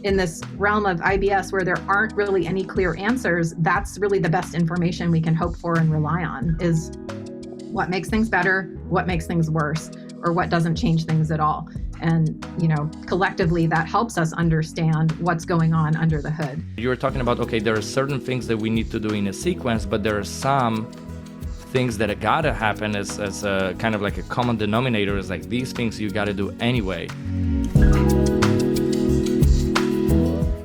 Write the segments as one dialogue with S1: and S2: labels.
S1: in this realm of IBS where there aren't really any clear answers, that's really the best information we can hope for and rely on, is what makes things better, what makes things worse, or what doesn't change things at all. And, collectively that helps us understand what's going on under the hood.
S2: You were talking about, okay, there are certain things that we need to do in a sequence, but there are some things that gotta happen as a kind of like a common denominator, is like these things you gotta do anyway.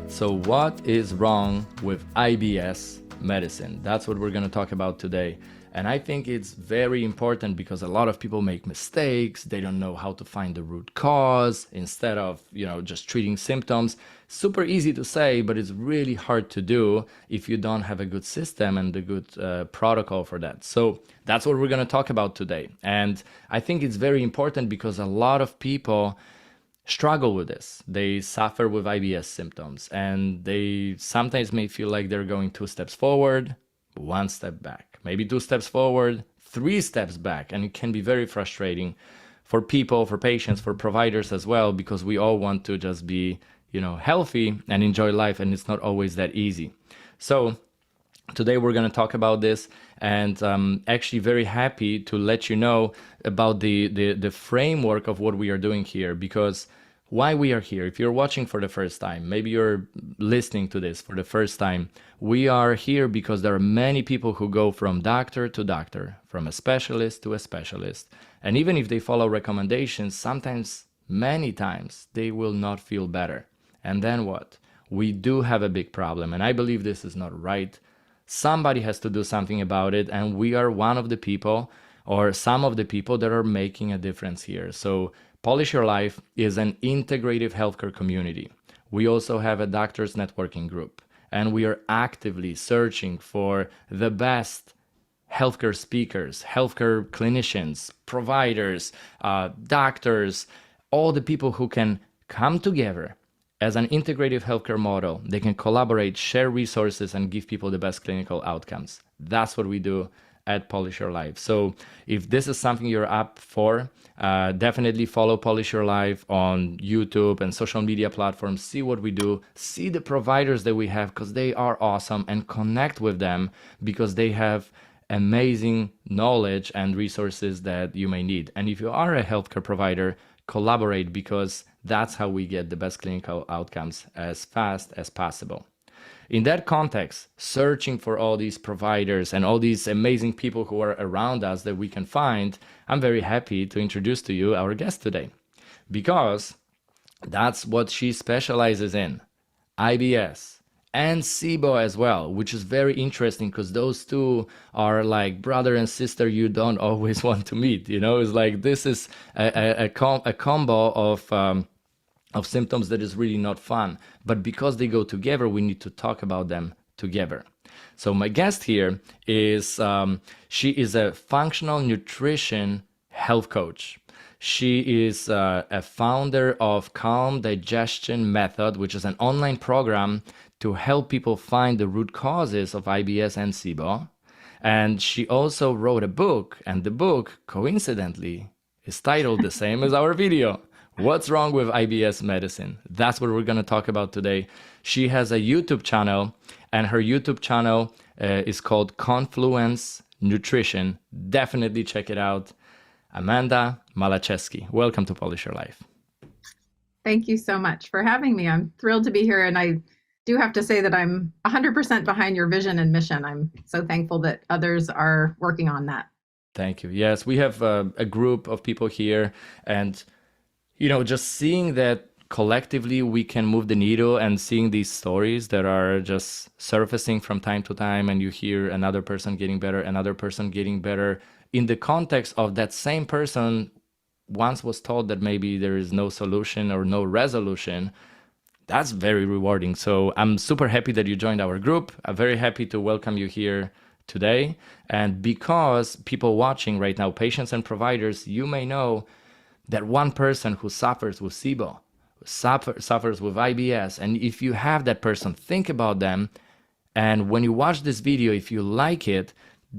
S2: So what is wrong with IBS medicine? That's what we're gonna talk about today. And I think it's very important because a lot of people make mistakes. They don't know how to find the root cause instead of, just treating symptoms. Super easy to say, but it's really hard to do if you don't have a good system and a good protocol for that. So that's what we're going to talk about today. And I think it's very important because a lot of people struggle with this. They suffer with IBS symptoms and they sometimes may feel like they're going 2 steps forward, 1 step back, maybe 2 steps forward, 3 steps back. And it can be very frustrating for people, for patients, for providers as well, because we all want to just be, healthy and enjoy life. And it's not always that easy. So today we're going to talk about this, and I'm actually very happy to let you know about the framework of what we are doing here, because why we are here. If you're watching for the first time, maybe you're listening to this for the first time, we are here because there are many people who go from doctor to doctor, from a specialist to a specialist. And even if they follow recommendations, sometimes, many times, they will not feel better. And then what? We do have a big problem, and I believe this is not right. Somebody has to do something about it, and we are one of the people, or some of the people, that are making a difference here. So Polish Your Life is an integrative healthcare community. We also have a doctors networking group, and we are actively searching for the best healthcare speakers, healthcare clinicians, providers, doctors, all the people who can come together as an integrative healthcare model. They can collaborate, share resources, and give people the best clinical outcomes. That's what we do at Polish Your Life. So if this is something you're up for, definitely follow Polish Your Life on YouTube and social media platforms. See what we do, see the providers that we have, because they are awesome, and connect with them because they have amazing knowledge and resources that you may need. And if you are a healthcare provider, collaborate, because that's how we get the best clinical outcomes as fast as possible. In that context, searching for all these providers and all these amazing people who are around us that we can find, I'm very happy to introduce to you our guest today, because that's what she specializes in, IBS and SIBO as well, which is very interesting because those two are like brother and sister you don't always want to meet. It's like this is a combo of symptoms that is really not fun. But because they go together, we need to talk about them together. So my guest here is, she is a functional nutrition health coach. She is a founder of Calm Digestion Method, which is an online program to help people find the root causes of IBS and SIBO. And she also wrote a book, and the book, coincidentally, is titled the same as our video. What's wrong with IBS medicine? That's what we're going to talk about today. She has a YouTube channel, and her YouTube channel is called Confluence Nutrition. Definitely check it out. Amanda Malachesky, welcome to Polish Your Life.
S1: Thank you so much for having me. I'm thrilled to be here, and I do have to say that I'm 100% behind your vision and mission. I'm so thankful that others are working on that.
S2: Thank you. Yes, we have a group of people here, and just seeing that collectively we can move the needle, and seeing these stories that are just surfacing from time to time, and you hear another person getting better, another person getting better, in the context of that same person once was told that maybe there is no solution or no resolution. That's very rewarding. So I'm super happy that you joined our group. I'm very happy to welcome you here today. And because people watching right now, patients and providers, you may know that one person who suffers with SIBO, suffers with IBS. And if you have that person, think about them. And when you watch this video, if you like it,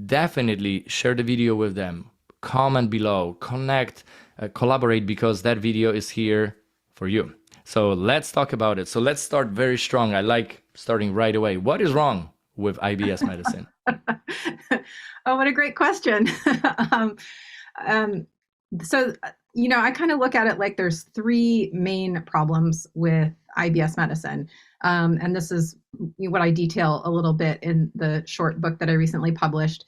S2: definitely share the video with them. Comment below, connect, collaborate, because that video is here for you. So let's talk about it. So let's start very strong. I like starting right away. What is wrong with IBS medicine?
S1: Oh, what a great question. um, um, so, I kind of look at it like there's three main problems with IBS medicine. And this is what I detail a little bit in the short book that I recently published.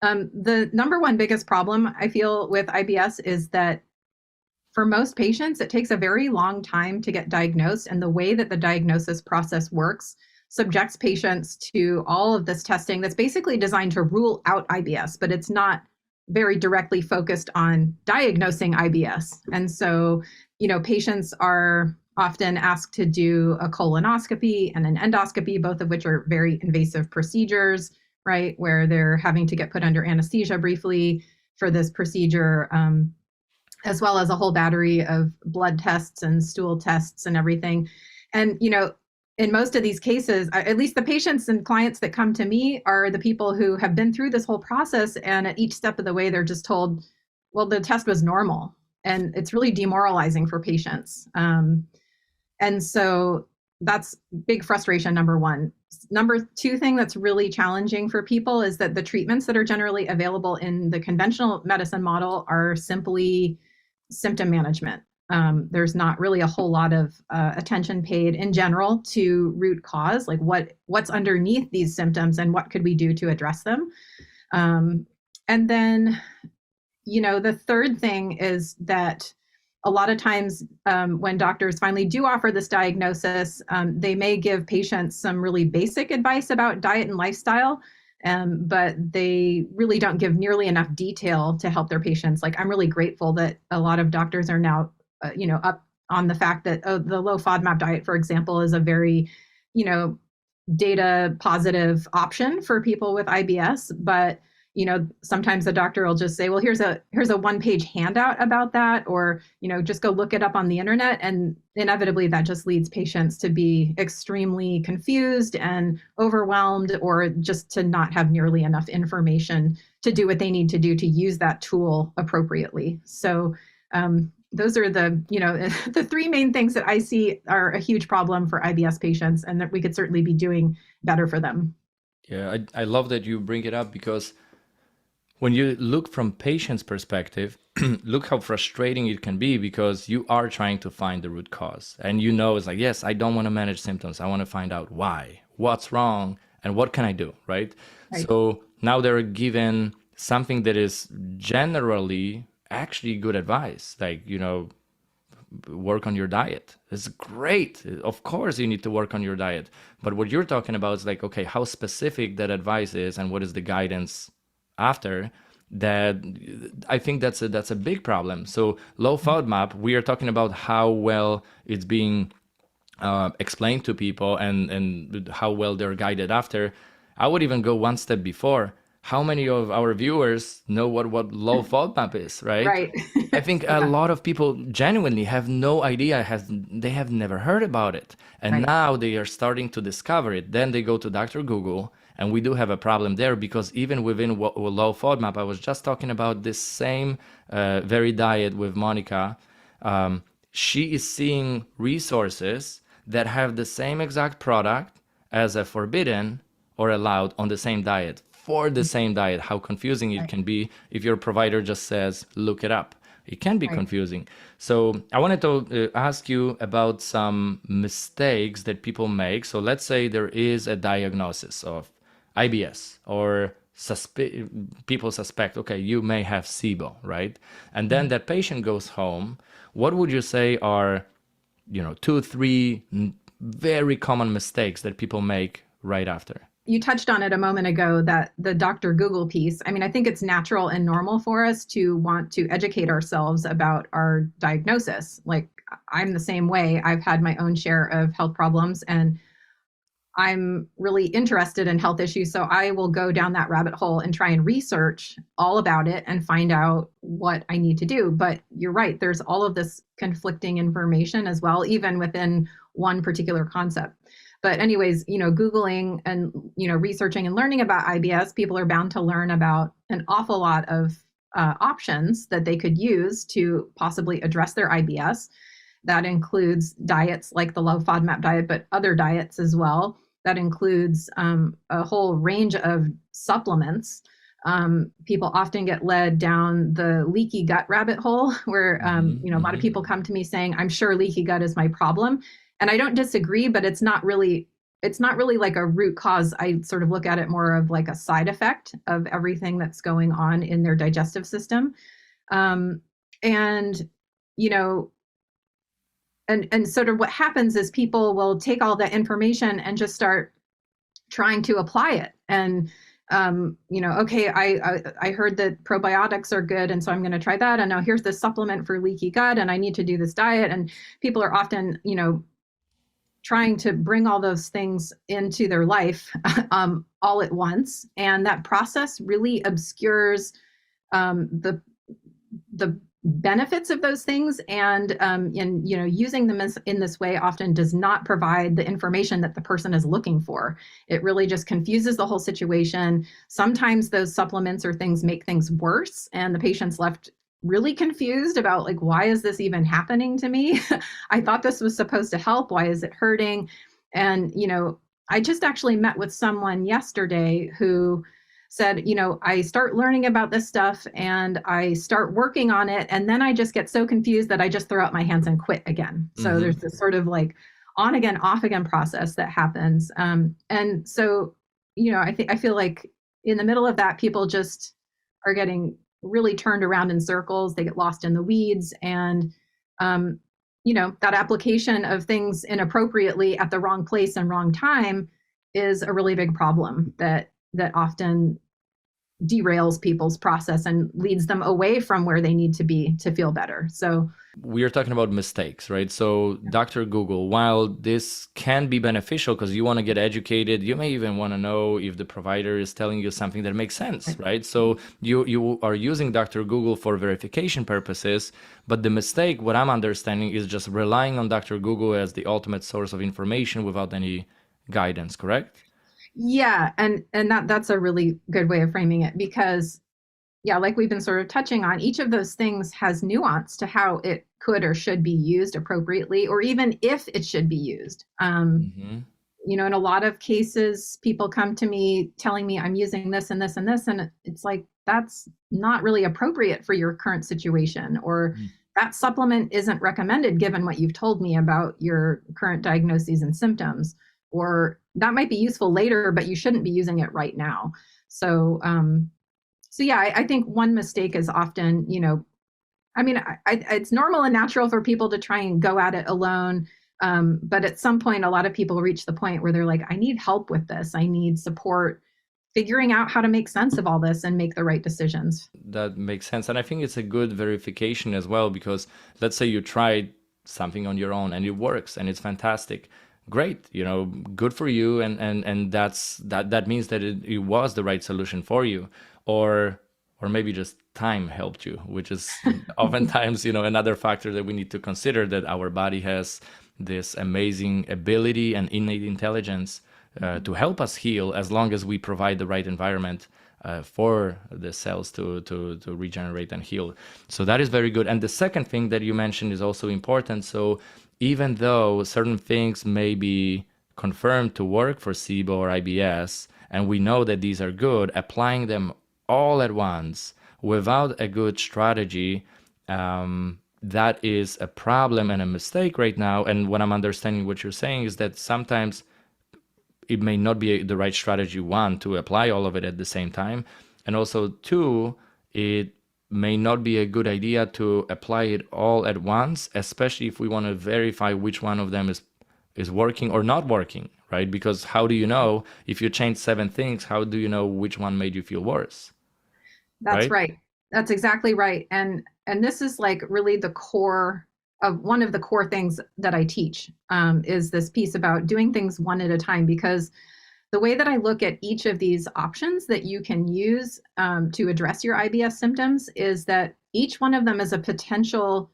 S1: The number one biggest problem I feel with IBS is that for most patients, it takes a very long time to get diagnosed. And the way that the diagnosis process works subjects patients to all of this testing that's basically designed to rule out IBS, but it's not very directly focused on diagnosing IBS. And so, patients are often asked to do a colonoscopy and an endoscopy, both of which are very invasive procedures, right? Where they're having to get put under anesthesia briefly for this procedure, as well as a whole battery of blood tests and stool tests and everything. And, in most of these cases, at least the patients and clients that come to me are the people who have been through this whole process. And at each step of the way, they're just told, well, the test was normal. And it's really demoralizing for patients. And so that's big frustration, number one. Number two thing that's really challenging for people is that the treatments that are generally available in the conventional medicine model are simply symptom management. There's not really a whole lot of attention paid in general to root cause, like what's underneath these symptoms and what could we do to address them. And then, the third thing is that a lot of times when doctors finally do offer this diagnosis, they may give patients some really basic advice about diet and lifestyle, but they really don't give nearly enough detail to help their patients. Like, I'm really grateful that a lot of doctors are now up on the fact that the low FODMAP diet, for example, is a very, data positive option for people with IBS. But, sometimes the doctor will just say, well, here's a 1-page handout about that, or, just go look it up on the internet. And inevitably that just leads patients to be extremely confused and overwhelmed, or just to not have nearly enough information to do what they need to do to use that tool appropriately. So, those are the, the three main things that I see are a huge problem for IBS patients, and that we could certainly be doing better for them.
S2: Yeah, I love that you bring it up, because when you look from patient's perspective, look how frustrating it can be, because you are trying to find the root cause. And it's like, yes, I don't want to manage symptoms. I want to find out why, what's wrong, and what can I do, right? So now they're given something that is generally actually good advice, like, work on your diet. It's great. Of course you need to work on your diet. But what you're talking about is like, okay, how specific that advice is and what is the guidance after that. I think that's a big problem. So low FODMAP, we are talking about how well it's being explained to people and how well they're guided after. I would even go one step before. How many of our viewers know what low FODMAP is, right?
S1: Right.
S2: I think a lot of people genuinely have no idea, they have never heard about it. And now they are starting to discover it. Then they go to Dr. Google, and we do have a problem there, because even within low FODMAP, I was just talking about this same very diet with Monica. She is seeing resources that have the same exact product as a forbidden or allowed on the same diet. For the same diet, how confusing it can be if your provider just says, look it up. It can be confusing. So I wanted to ask you about some mistakes that people make. So let's say there is a diagnosis of IBS, or people suspect, okay, you may have SIBO, right? And then that patient goes home. What would you say are, 2-3 very common mistakes that people make right after?
S1: You touched on it a moment ago, that the Dr. Google piece. I mean, I think it's natural and normal for us to want to educate ourselves about our diagnosis. Like, I'm the same way. I've had my own share of health problems, and I'm really interested in health issues. So I will go down that rabbit hole and try and research all about it and find out what I need to do. But you're right, there's all of this conflicting information as well, even within one particular concept. But anyways, Googling and, researching and learning about IBS, people are bound to learn about an awful lot of options that they could use to possibly address their IBS. That includes diets like the low FODMAP diet, but other diets as well. That includes a whole range of supplements. People often get led down the leaky gut rabbit hole where, a lot of people come to me saying, I'm sure leaky gut is my problem. And I don't disagree, but it's not really like a root cause. I sort of look at it more of like a side effect of everything that's going on in their digestive system. And, you know, and sort of what happens is people will take all that information and just start trying to apply it. And, okay, I heard that probiotics are good, and so I'm going to try that. And now here's this supplement for leaky gut, and I need to do this diet. And people are often, trying to bring all those things into their life all at once. And that process really obscures the benefits of those things, and using them in this way often does not provide the information that the person is looking for. It really just confuses the whole situation. Sometimes those supplements or things make things worse, and the patient's left really confused about, like, why is this even happening to me? I thought this was supposed to help. Why is it hurting? And I just actually met with someone yesterday who said, I start learning about this stuff and I start working on it, and then I just get so confused that I just throw up my hands and quit again. So there's this sort of like on again, off again process that happens. And so, I feel like in the middle of that, people just are getting really turned around in circles. They get lost in the weeds, and that application of things inappropriately at the wrong place and wrong time is a really big problem that often derails people's process and leads them away from where they need to be to feel better. So
S2: we are talking about mistakes, right? So Dr. Google, while this can be beneficial because you want to get educated, you may even want to know if the provider is telling you something that makes sense, right? So you are using Dr. Google for verification purposes, but the mistake, what I'm understanding, is just relying on Dr. Google as the ultimate source of information without any guidance, correct?
S1: Yeah, and that's a really good way of framing it, because like we've been sort of touching on, each of those things has nuance to how it could or should be used appropriately, or even if it should be used. In a lot of cases, people come to me telling me I'm using this and this and this, and it's like, that's not really appropriate for your current situation, or that supplement isn't recommended given what you've told me about your current diagnoses and symptoms, or that might be useful later, but you shouldn't be using it right now. So, I think one mistake is often, it's normal and natural for people to try and go at it alone. But at some point, a lot of people reach the point where they're like, I need help with this. I need support figuring out how to make sense of all this and make the right decisions.
S2: That makes sense. And I think it's a good verification as well, because let's say you tried something on your own and it works and it's fantastic. Great, good for you, and that means that it was the right solution for you, or maybe just time helped you, which is oftentimes another factor that we need to consider, that our body has this amazing ability and innate intelligence to help us heal, as long as we provide the right environment for the cells to regenerate and heal. So that is very good. And the second thing that you mentioned is also important. So even though certain things may be confirmed to work for SIBO or IBS, and we know that these are good, applying them all at once without a good strategy, that is a problem and a mistake right now. And what I'm understanding what you're saying is that sometimes it may not be the right strategy, one, to apply all of it at the same time, and also two, it may not be a good idea to apply it all at once, especially if we want to verify which one of them is working or not working, right? Because how do you know if you change 7 things, how do you know which one made you feel worse?
S1: That's right. That's exactly right. And this is like really the core of one of the core things that I teach, is this piece about doing things one at a time, because the way that I look at each of these options that you can use to address your IBS symptoms is that each one of them is a potential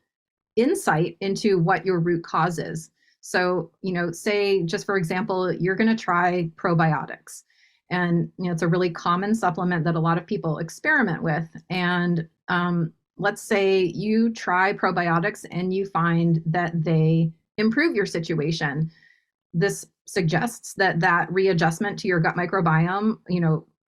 S1: insight into what your root cause is. So, say, just for example, you're going to try probiotics. And, it's a really common supplement that a lot of people experiment with. And let's say you try probiotics and you find that they improve your situation. This suggests that readjustment to your gut microbiome,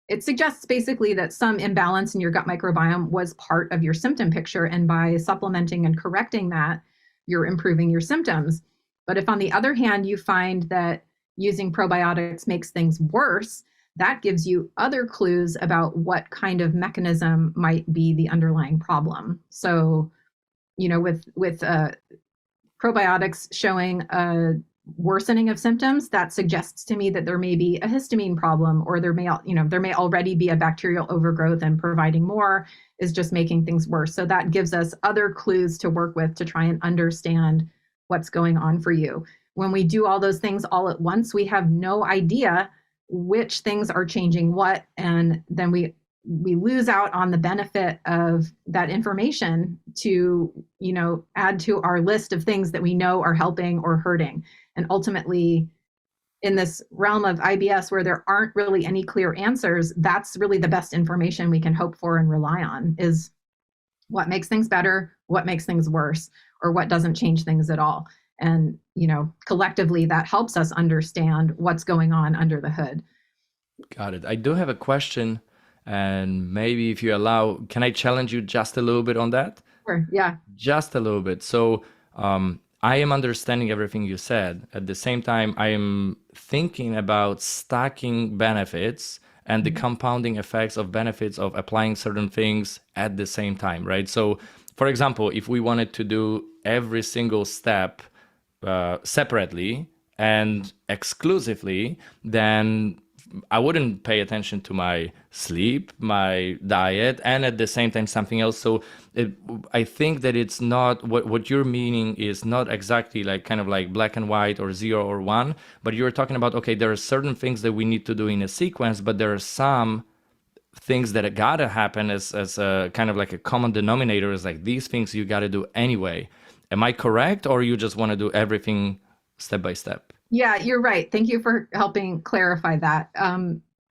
S1: it suggests basically that some imbalance in your gut microbiome was part of your symptom picture. And by supplementing and correcting that, you're improving your symptoms. But if on the other hand, you find that using probiotics makes things worse, that gives you other clues about what kind of mechanism might be the underlying problem. So, with probiotics showing a worsening of symptoms, that suggests to me that there may be a histamine problem, or there may already be a bacterial overgrowth, and providing more is just making things worse. So that gives us other clues to work with to try and understand what's going on for you. When we do all those things all at once, we have no idea which things are changing what, and then we lose out on the benefit of that information to, add to our list of things that we know are helping or hurting. And ultimately, in this realm of IBS where there aren't really any clear answers, that's really the best information we can hope for and rely on, is what makes things better, what makes things worse, or what doesn't change things at all. And, collectively, that helps us understand what's going on under the hood.
S2: Got it. I do have a question, and maybe if you allow, can I challenge you just a little bit on that?
S1: Sure. Yeah.
S2: Just a little bit. So I am understanding everything you said. At the same time, I am thinking about stacking benefits and the compounding effects of benefits of applying certain things at the same time, right? So, for example, if we wanted to do every single step separately and exclusively, then I wouldn't pay attention to my sleep, my diet, and at the same time something else. So I think that it's not what you're meaning is not exactly like kind of like black and white or 0 or 1, but you're talking about, okay, there are certain things that we need to do in a sequence, but there are some things that gotta happen as a kind of like a common denominator, is like these things you gotta do anyway. Am I correct, or you just want to do everything step by step?
S1: Yeah, you're right. Thank you for helping clarify that.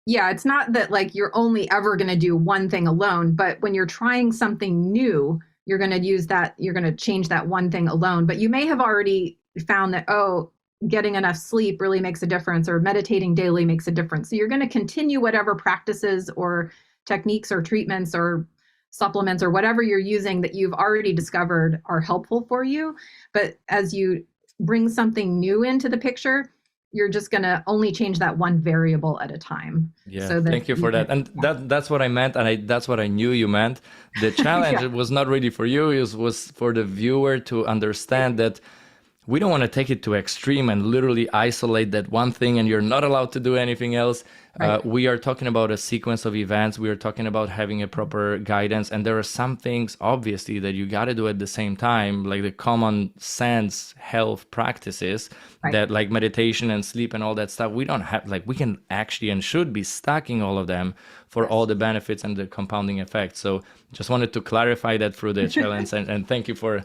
S1: Yeah, it's not that like you're only ever going to do one thing alone, but when you're trying something new, you're going to change that one thing alone. But you may have already found that, getting enough sleep really makes a difference, or meditating daily makes a difference. So you're going to continue whatever practices or techniques or treatments or supplements or whatever you're using that you've already discovered are helpful for you. But as you bring something new into the picture, you're just going to only change that one variable at a time.
S2: Yeah, so thank you for that. And that's what I meant, and that's what I knew you meant. The challenge was not really for you, it was for the viewer to understand that we don't want to take it to extreme and literally isolate that one thing and you're not allowed to do anything else. Right. We are talking about a sequence of events. We are talking about having a proper guidance. And there are some things, obviously, that you got to do at the same time, like the common sense health practices, right, that like meditation and sleep and all that stuff. We don't have, like, we can actually and should be stacking all of them for all the benefits and the compounding effects. So just wanted to clarify that through the challenge. And thank you for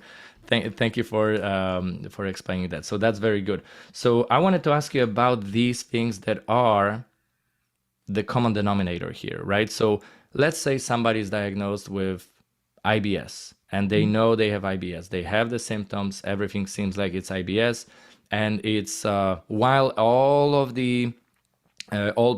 S2: explaining that. So that's very good. So I wanted to ask you about these things that are the common denominator here, right? So let's say somebody's diagnosed with IBS and they know they have IBS. They have the symptoms. Everything seems like it's IBS. And it's while all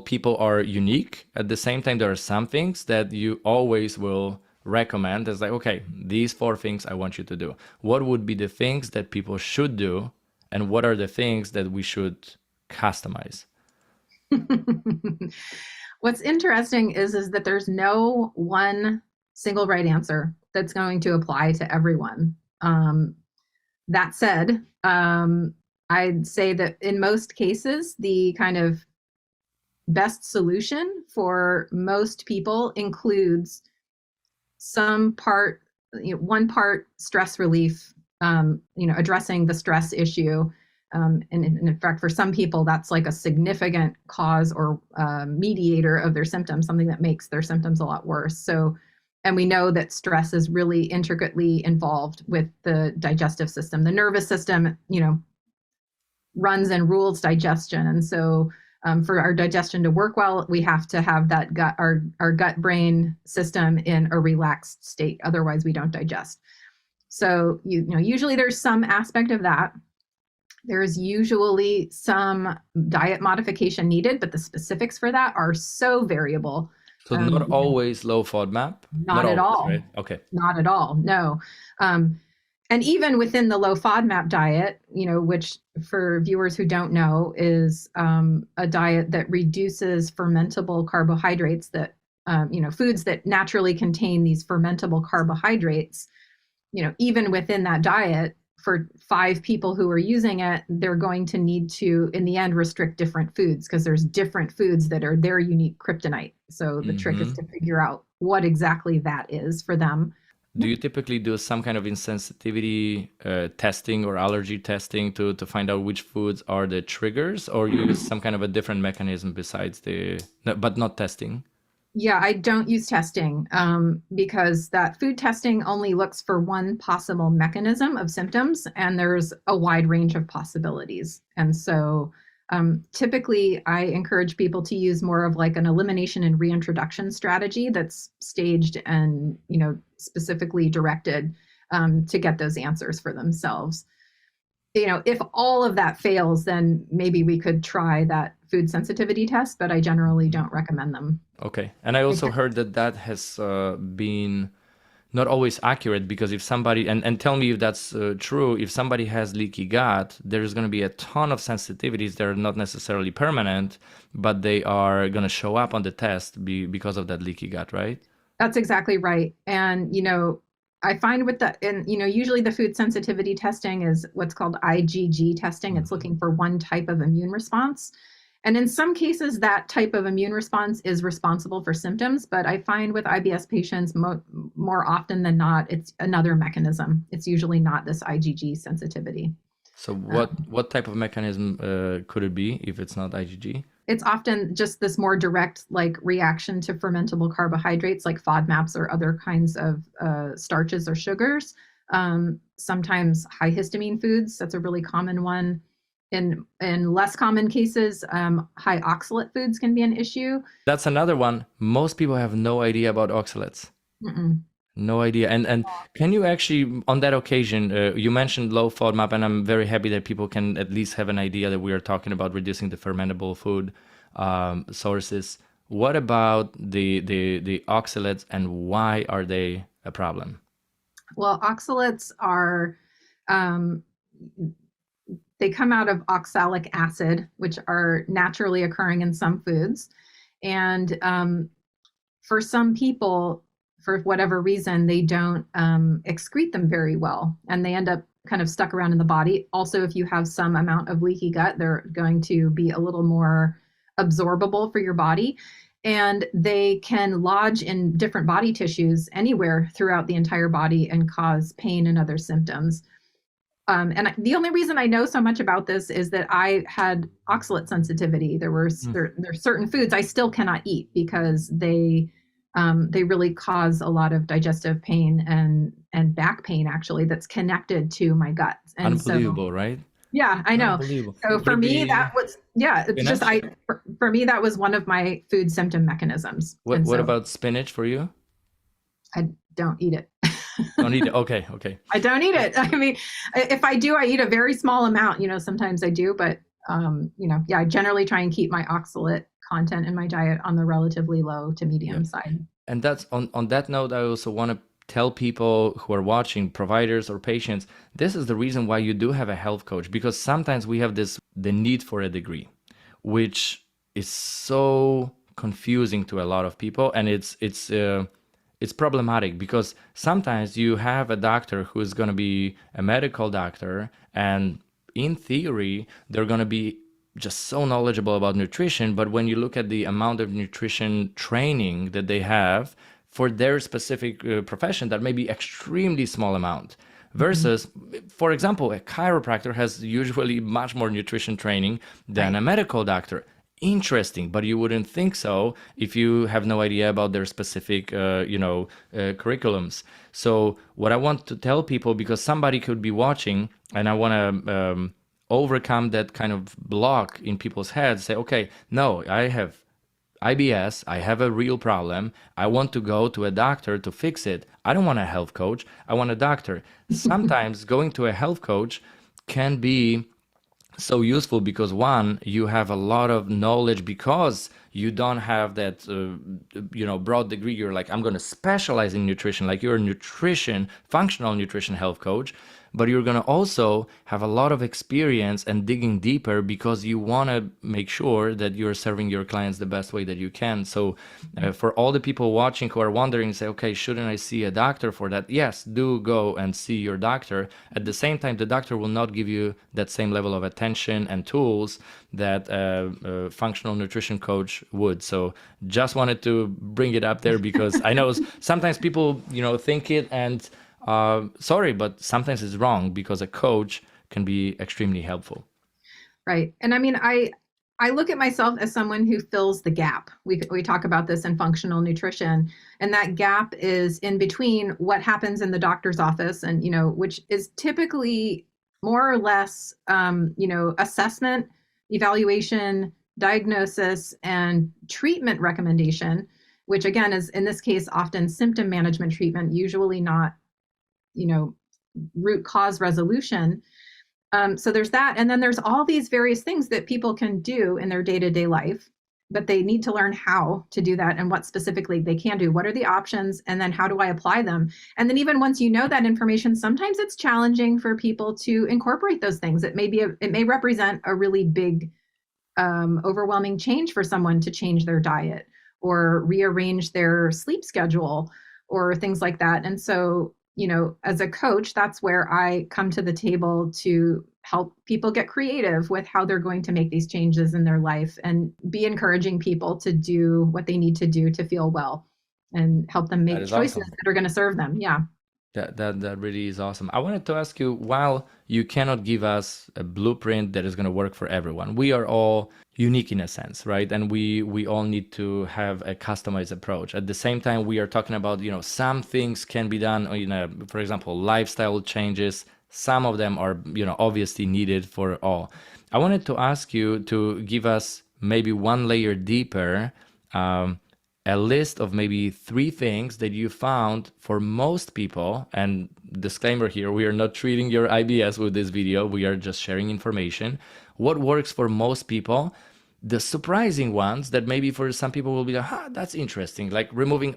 S2: people are unique, at the same time, there are some things that you always will recommend as like, okay, these 4 things I want you to do. What would be the things that people should do, and what are the things that we should customize?
S1: What's interesting is that there's no one single right answer that's going to apply to everyone. That said, I'd say that in most cases, the kind of best solution for most people includes some part, one part stress relief, addressing the stress issue. And in fact, for some people, that's like a significant cause or mediator of their symptoms, something that makes their symptoms a lot worse. So, and we know that stress is really intricately involved with the digestive system. The nervous system, runs and rules digestion. And so For our digestion to work well, we have to have that our gut brain system in a relaxed state. Otherwise, we don't digest. So usually there's some aspect of that. There's usually some diet modification needed, but the specifics for that are so variable.
S2: So not always low FODMAP?
S1: Not at
S2: always,
S1: all.
S2: right? Okay.
S1: Not at all. No. And even within the low FODMAP diet, which for viewers who don't know is a diet that reduces fermentable carbohydrates that, foods that naturally contain these fermentable carbohydrates, even within that diet, for 5 people who are using it, they're going to need to, in the end, restrict different foods because there's different foods that are their unique kryptonite. So the trick is to figure out what exactly that is for them.
S2: Do you typically do some kind of insensitivity testing or allergy testing to find out which foods are the triggers, or you use some kind of a different mechanism besides but not testing?
S1: Yeah, I don't use testing because that food testing only looks for one possible mechanism of symptoms, and there's a wide range of possibilities. And so typically I encourage people to use more of like an elimination and reintroduction strategy that's staged and, specifically directed to get those answers for themselves. If all of that fails, then maybe we could try that food sensitivity test, but I generally don't recommend them.
S2: Okay. And I also heard that has been not always accurate, because if somebody, and tell me if that's true, if somebody has leaky gut, there's going to be a ton of sensitivities that are not necessarily permanent, but they are going to show up on the test because of that leaky gut, right?
S1: That's exactly right. And, I find usually the food sensitivity testing is what's called IgG testing. It's looking for one type of immune response. And in some cases, that type of immune response is responsible for symptoms. But I find with IBS patients, more often than not, it's another mechanism. It's usually not this IgG sensitivity.
S2: So what type of mechanism could it be if it's not IgG?
S1: It's often just this more direct reaction to fermentable carbohydrates like FODMAPs or other kinds of starches or sugars. Sometimes high histamine foods, that's a really common one. In less common cases, high oxalate foods can be an issue.
S2: That's another one. Most people have no idea about oxalates.
S1: Mm-mm.
S2: No idea. And can you actually, on that occasion, you mentioned low FODMAP, and I'm very happy that people can at least have an idea that we are talking about reducing the fermentable food sources. What about the oxalates, and why are they a problem?
S1: Well, oxalates are, they come out of oxalic acid, which are naturally occurring in some foods. And for some people, for whatever reason, they don't excrete them very well, and they end up kind of stuck around in the body. Also, if you have some amount of leaky gut, they're going to be a little more absorbable for your body, and they can lodge in different body tissues anywhere throughout the entire body and cause pain and other symptoms. And the only reason I know so much about this is that I had oxalate sensitivity. There's certain foods I still cannot eat because they really cause a lot of digestive pain and back pain, actually, that's connected to my gut. And
S2: unbelievable, right?
S1: Yeah, I know. So for me, that was, for me, that was one of my food symptom mechanisms.
S2: What about spinach for you?
S1: I don't eat it.
S2: Don't eat it. Okay.
S1: I don't eat it. I mean, if I do, I eat a very small amount. Sometimes I do, but I generally try and keep my oxalate content in my diet on the relatively low to medium side.
S2: And that's on that note, I also want to tell people who are watching, providers or patients, this is the reason why you do have a health coach, because sometimes we have the need for a degree, which is so confusing to a lot of people, and it's problematic, because sometimes you have a doctor who is going to be a medical doctor, and in theory they're going to be just so knowledgeable about nutrition, but when you look at the amount of nutrition training that they have for their specific profession, that may be extremely small amount, versus, for example, a chiropractor has usually much more nutrition training than a medical doctor. Interesting, but you wouldn't think so if you have no idea about their specific curriculums. So what I want to tell people, because somebody could be watching, and I want to overcome that kind of block in people's heads, say, okay, no, I have IBS, I have a real problem. I want to go to a doctor to fix it. I don't want a health coach. I want a doctor. Sometimes going to a health coach can be so useful because one, you have a lot of knowledge because you don't have that broad degree. You're like, I'm going to specialize in nutrition, like you're a functional nutrition health coach, but you're going to also have a lot of experience and digging deeper because you want to make sure that you're serving your clients the best way that you can. So for all the people watching who are wondering, say, okay, shouldn't I see a doctor for that? Yes, do go and see your doctor. At the same time, the doctor will not give you that same level of attention and tools that a functional nutrition coach would. So just wanted to bring it up there because I know sometimes people, think it and sorry, but sometimes it's wrong because a coach can be extremely helpful.
S1: Right. And I mean, I look at myself as someone who fills the gap. We talk about this in functional nutrition, and that gap is in between what happens in the doctor's office and, which is typically more or less, assessment, evaluation, diagnosis, and treatment recommendation, which again is in this case often symptom management treatment, usually not root cause resolution. So there's that. And then there's all these various things that people can do in their day-to-day life, but they need to learn how to do that and what specifically they can do. What are the options? And then how do I apply them? And then even once you know that information, sometimes it's challenging for people to incorporate those things. It may represent a really big, overwhelming change for someone to change their diet or rearrange their sleep schedule or things like that. And so as a coach, that's where I come to the table to help people get creative with how they're going to make these changes in their life and be encouraging people to do what they need to do to feel well and help them make choices that are going to serve them. Yeah.
S2: That really is awesome. I wanted to ask you, while you cannot give us a blueprint that is going to work for everyone, we are all unique in a sense, right? And we all need to have a customized approach. At the same time, we are talking about, some things can be done, for example, lifestyle changes. Some of them are, obviously needed for all. I wanted to ask you to give us maybe one layer deeper, a list of maybe 3 things that you found for most people. And disclaimer here, we are not treating your IBS with this video. We are just sharing information. What works for most people? The surprising ones that maybe for some people will be like, that's interesting. Like removing,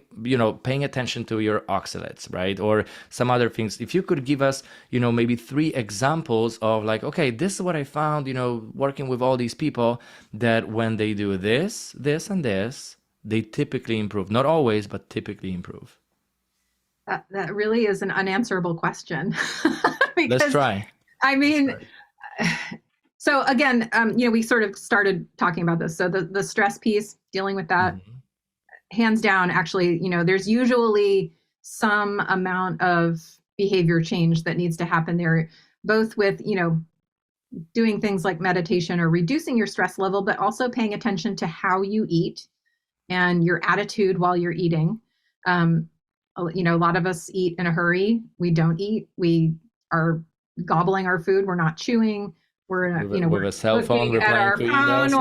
S2: paying attention to your oxalates, right? Or some other things. If you could give us, maybe 3 examples of like, okay, this is what I found, working with all these people, that when they do this, this, and this, they typically improve. Not always, but typically improve.
S1: That really is an unanswerable question.
S2: Because, let's try.
S1: I mean, so again, we sort of started talking about this. So the stress piece, dealing with that, hands down, actually, there's usually some amount of behavior change that needs to happen there, both with, doing things like meditation or reducing your stress level, but also paying attention to how you eat and your attitude while you're eating. A lot of us eat in a hurry. We don't eat. We are gobbling our food. We're not chewing. We're
S2: with a cell phone, we're playing to emails,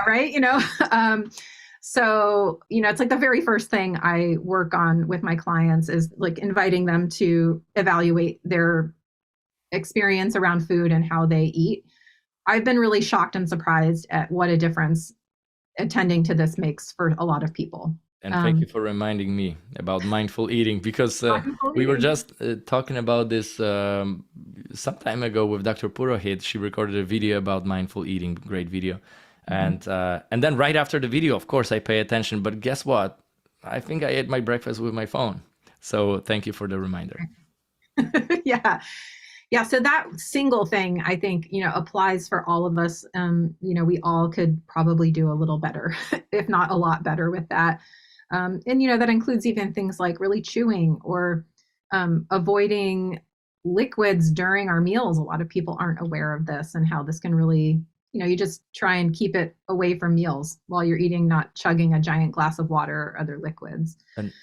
S1: right? So it's like the very first thing I work on with my clients is like inviting them to evaluate their experience around food and how they eat. I've been really shocked and surprised at what a difference attending to this makes for a lot of people.
S2: And thank you for reminding me about mindful eating, because we were just talking about this some time ago with Dr. Purohit. She recorded a video about mindful eating, great video. And then right after the video, of course, I pay attention. But guess what? I think I ate my breakfast with my phone. So thank you for the reminder.
S1: Yeah. So that single thing, I think, applies for all of us. We all could probably do a little better, if not a lot better with that. And, that includes even things like really chewing or avoiding liquids during our meals. A lot of people aren't aware of this and how this can really, you just try and keep it away from meals while you're eating, not chugging a giant glass of water or other liquids.
S2: And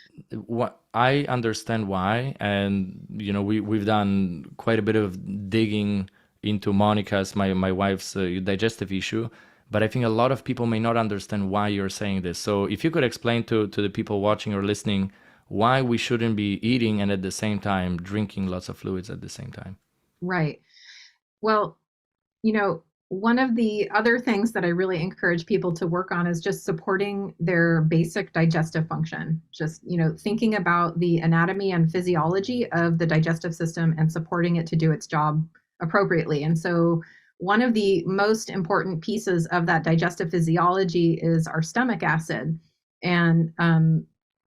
S2: what I understand why, and we've done quite a bit of digging into Monica's, my wife's digestive issue, but I think a lot of people may not understand why you're saying this. So if you could explain to the people watching or listening why we shouldn't be eating and at the same time drinking lots of fluids at the same time.
S1: Right. Well, you know, one of the other things that I really encourage people to work on is just supporting their basic digestive function. Just, thinking about the anatomy and physiology of the digestive system and supporting it to do its job appropriately. And so, one of the most important pieces of that digestive physiology is our stomach acid. And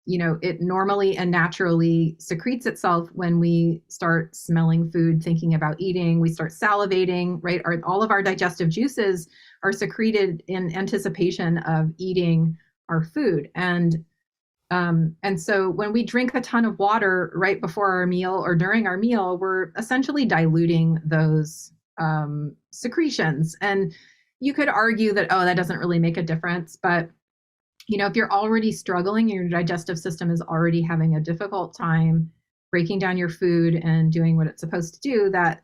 S1: it normally and naturally secretes itself when we start smelling food, thinking about eating, we start salivating, right? All of our digestive juices are secreted in anticipation of eating our food. And so when we drink a ton of water right before our meal or during our meal, we're essentially diluting those secretions. And you could argue that, that doesn't really make a difference, but if you're already struggling, your digestive system is already having a difficult time breaking down your food and doing what it's supposed to do, that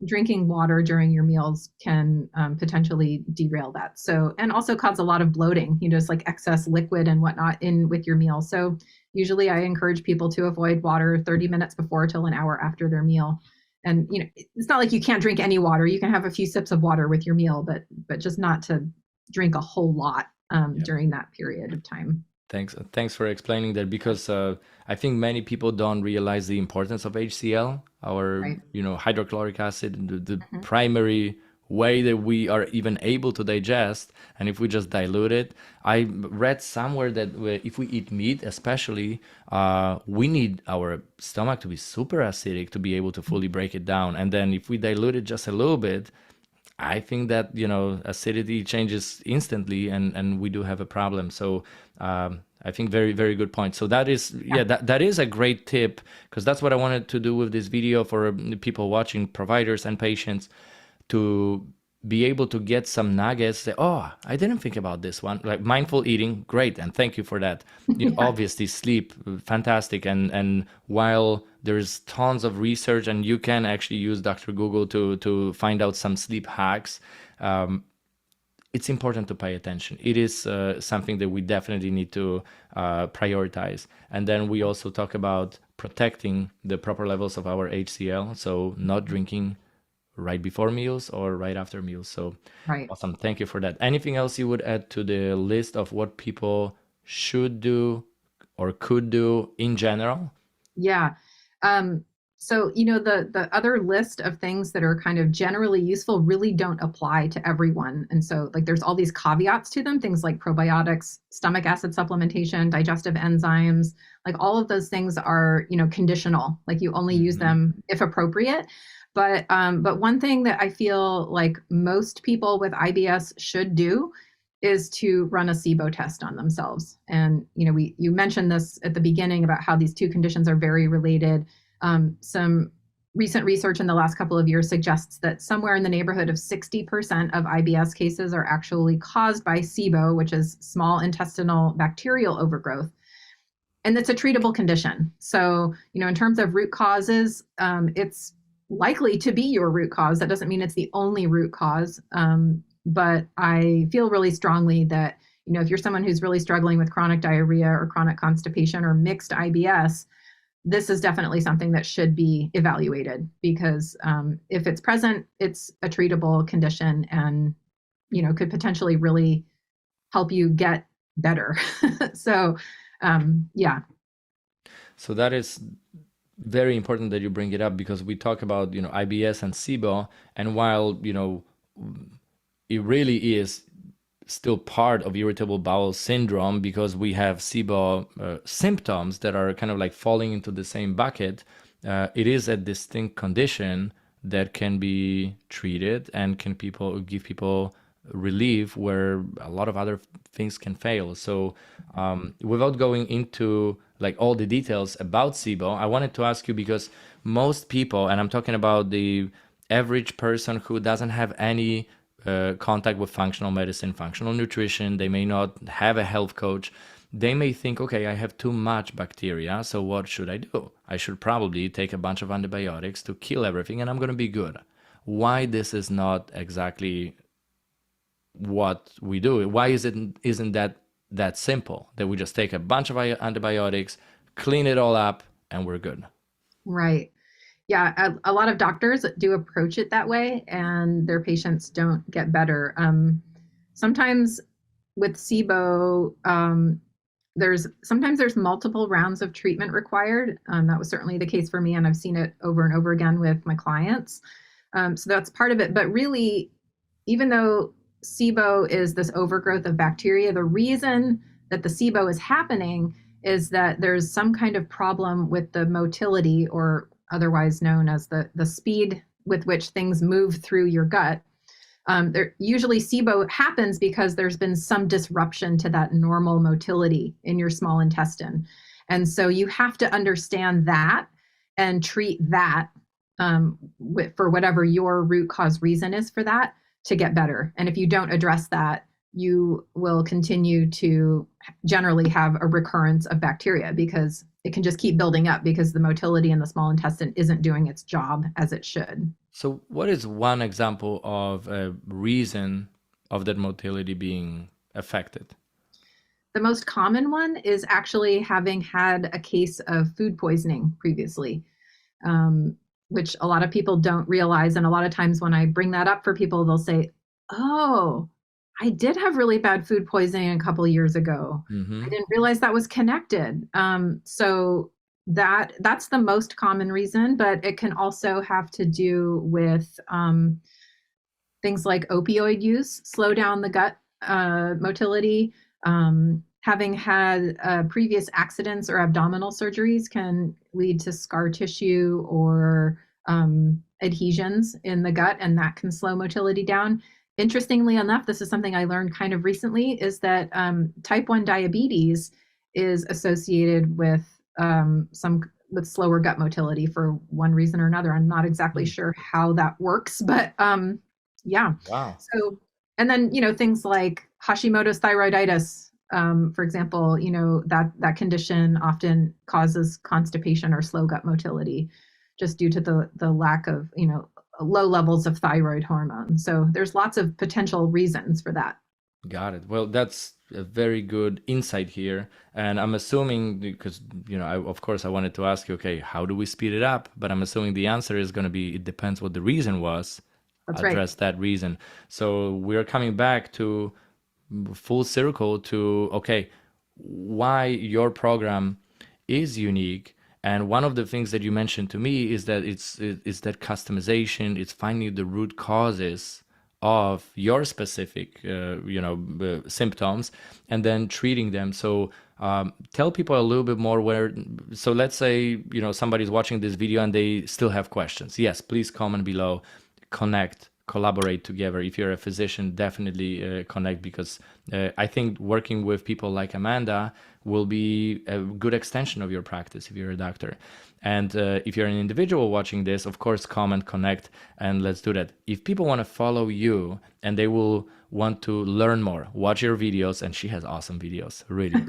S1: drinking water during your meals can potentially derail that. So, and also cause a lot of bloating, just like excess liquid and whatnot in with your meal. So usually I encourage people to avoid water 30 minutes before till an hour after their meal. And, it's not like you can't drink any water. You can have a few sips of water with your meal, but just not to drink a whole lot during that period of time.
S2: Thanks for explaining that, because I think many people don't realize the importance of HCl, our
S1: Right.
S2: hydrochloric acid, the primary way that we are even able to digest. And if we just dilute it, I read somewhere that if we eat meat, especially, we need our stomach to be super acidic to be able to fully break it down. And then if we dilute it just a little bit, I think that, acidity changes instantly, and we do have a problem. So I think very, very good point. So that is, that is a great tip, because that's what I wanted to do with this video for people watching, providers and patients, to be able to get some nuggets. Say, oh, I didn't think about this one. Like mindful eating, great, and thank you for that. Obviously, sleep, fantastic. And while there's tons of research, and you can actually use Dr. Google to find out some sleep hacks, it's important to pay attention. It is something that we definitely need to prioritize. And then we also talk about protecting the proper levels of our HCl, so not drinking right before meals or right after meals. So
S1: Right.
S2: Awesome. Thank you for that. Anything else you would add to the list of what people should do or could do in general?
S1: Yeah. So, the other list of things that are kind of generally useful really don't apply to everyone. And so like there's all these caveats to them, things like probiotics, stomach acid supplementation, digestive enzymes, like all of those things are, conditional, like you only use them if appropriate. But one thing that I feel like most people with IBS should do is to run a SIBO test on themselves. And you mentioned this at the beginning about how these two conditions are very related. Some recent research in the last couple of years suggests that somewhere in the neighborhood of 60% of IBS cases are actually caused by SIBO, which is small intestinal bacterial overgrowth. And it's a treatable condition. So, in terms of root causes, it's likely to be your root cause. That doesn't mean it's the only root cause. But I feel really strongly that, if you're someone who's really struggling with chronic diarrhea or chronic constipation or mixed IBS, this is definitely something that should be evaluated, because if it's present, it's a treatable condition and, could potentially really help you get better. So, yeah.
S2: So that is very important that you bring it up, because we talk about, IBS and SIBO, and while, it really is still part of irritable bowel syndrome, because we have SIBO symptoms that are kind of like falling into the same bucket, it is a distinct condition that can be treated and can give people relief where a lot of other things can fail. So without going into like all the details about SIBO, I wanted to ask you, because most people, and I'm talking about the average person who doesn't have any contact with functional medicine, functional nutrition, they may not have a health coach, they may think, okay, I have too much bacteria, so what should I do? I should probably take a bunch of antibiotics to kill everything and I'm going to be good. why this is not exactly what we do. Why isn't that simple that we just take a bunch of antibiotics, clean it all up, and we're good?
S1: Right. Yeah, a lot of doctors do approach it that way, and their patients don't get better. Sometimes with SIBO, there's multiple rounds of treatment required. That was certainly the case for me, and I've seen it over and over again with my clients. So that's part of it. But really, even though SIBO is this overgrowth of bacteria, the reason that the SIBO is happening is that there's some kind of problem with the motility, or otherwise known as the speed with which things move through your gut. Usually SIBO happens because there's been some disruption to that normal motility in your small intestine. And so you have to understand that and treat that for whatever your root cause reason is for that to get better. And if you don't address that, you will continue to generally have a recurrence of bacteria, because it can just keep building up because the motility in the small intestine isn't doing its job as it should.
S2: So what is one example of a reason of that motility being affected?
S1: The most common one is actually having had a case of food poisoning previously, which a lot of people don't realize. And a lot of times when I bring that up for people, they'll say, "Oh, I did have really bad food poisoning a couple of years ago.
S2: Mm-hmm.
S1: I didn't realize that was connected." So that's the most common reason, but it can also have to do with things like opioid use, slow down the gut motility. Having had previous accidents or abdominal surgeries can lead to scar tissue or adhesions in the gut, and that can slow motility down. Interestingly enough, this is something I learned kind of recently, is that type 1 diabetes is associated with with slower gut motility for one reason or another. I'm not exactly sure how that works, but yeah.
S2: Wow.
S1: So, and then, things like Hashimoto's thyroiditis, for example, that condition often causes constipation or slow gut motility just due to the lack of, low levels of thyroid hormone. So there's lots of potential reasons for that.
S2: Got it. Well, that's a very good insight here. And I'm assuming, because, of course, I wanted to ask you, okay, how do we speed it up? But I'm assuming the answer is going to be, it depends what the reason was.
S1: That's
S2: address
S1: right.
S2: that reason. So we're coming back to full circle to, okay, why your program is unique. And one of the things that you mentioned to me is that it's that customization, it's finding the root causes of your specific symptoms and then treating them. So tell people a little bit more so let's say somebody's watching this video and they still have questions. Yes, please comment below, connect, collaborate together. If you're a physician, definitely connect, because I think working with people like Amanda will be a good extension of your practice if you're a doctor. And if you're an individual watching this, of course, comment, connect, and let's do that. If people want to follow you and they will want to learn more, watch your videos, and she has awesome videos, really.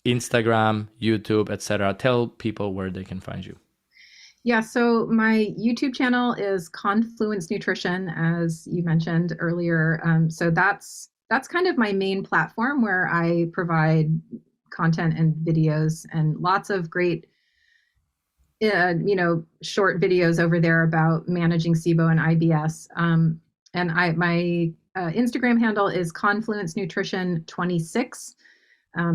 S2: Instagram, YouTube, etc. Tell people where they can find you.
S1: Yeah, so my YouTube channel is Confluence Nutrition, as you mentioned earlier. So that's kind of my main platform where I provide content and videos, and lots of great, short videos over there about managing SIBO and IBS. And my Instagram handle is Confluence Nutrition 26.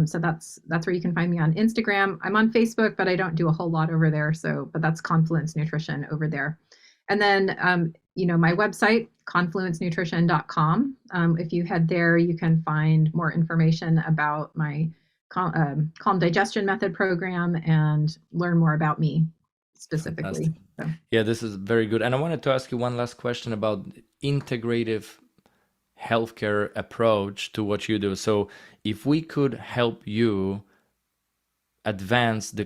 S1: So that's where you can find me on Instagram. I'm on Facebook, but I don't do a whole lot over there. But that's Confluence Nutrition over there. And then, my website, confluencenutrition.com. If you head there, you can find more information about my Calm Digestion Method program and learn more about me specifically. So.
S2: Yeah, this is very good. And I wanted to ask you one last question about integrative healthcare approach to what you do. So if we could help you advance the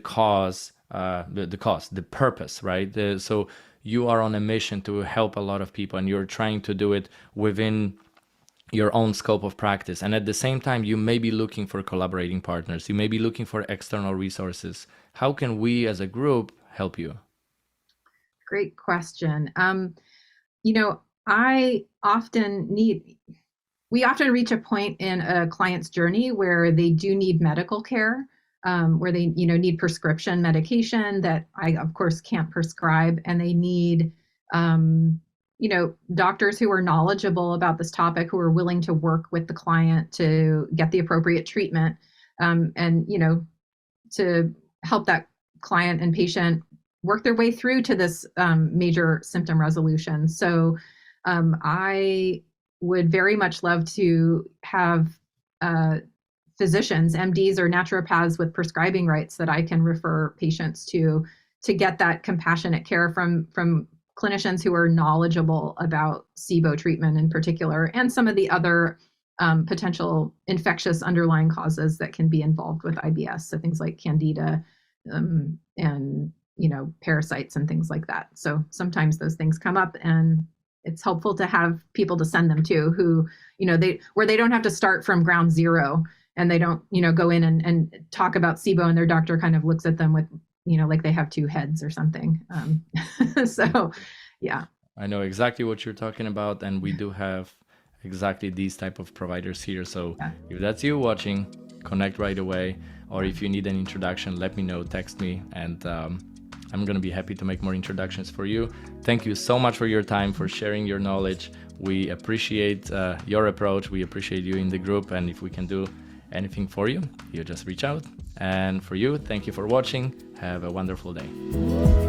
S2: the purpose, right? So you are on a mission to help a lot of people, and you're trying to do it within your own scope of practice. And at the same time, you may be looking for collaborating partners. You may be looking for external resources. How can we as a group help you?
S1: Great question. I often we often reach a point in a client's journey where they do need medical care, where they, need prescription medication that I, of course, can't prescribe, and they need, doctors who are knowledgeable about this topic, who are willing to work with the client to get the appropriate treatment, and, to help that client and patient work their way through to this major symptom resolution. So I would very much love to have physicians, MDs, or naturopaths with prescribing rights that I can refer patients to get that compassionate care from clinicians who are knowledgeable about SIBO treatment in particular, and some of the other potential infectious underlying causes that can be involved with IBS. So things like candida and parasites and things like that. So sometimes those things come up, and it's helpful to have people to send them to who, where they don't have to start from ground zero, and they don't, go in and talk about SIBO and their doctor kind of looks at them with, like they have two heads or something. So, yeah.
S2: I know exactly what you're talking about, and we do have exactly these type of providers here. So if that's you watching, connect right away. Or if you need an introduction, let me know, text me, and I'm going to be happy to make more introductions for you. Thank you so much for your time, for sharing your knowledge. We appreciate your approach. We appreciate you in the group. And if we can do anything for you, you just reach out. And for you, thank you for watching. Have a wonderful day.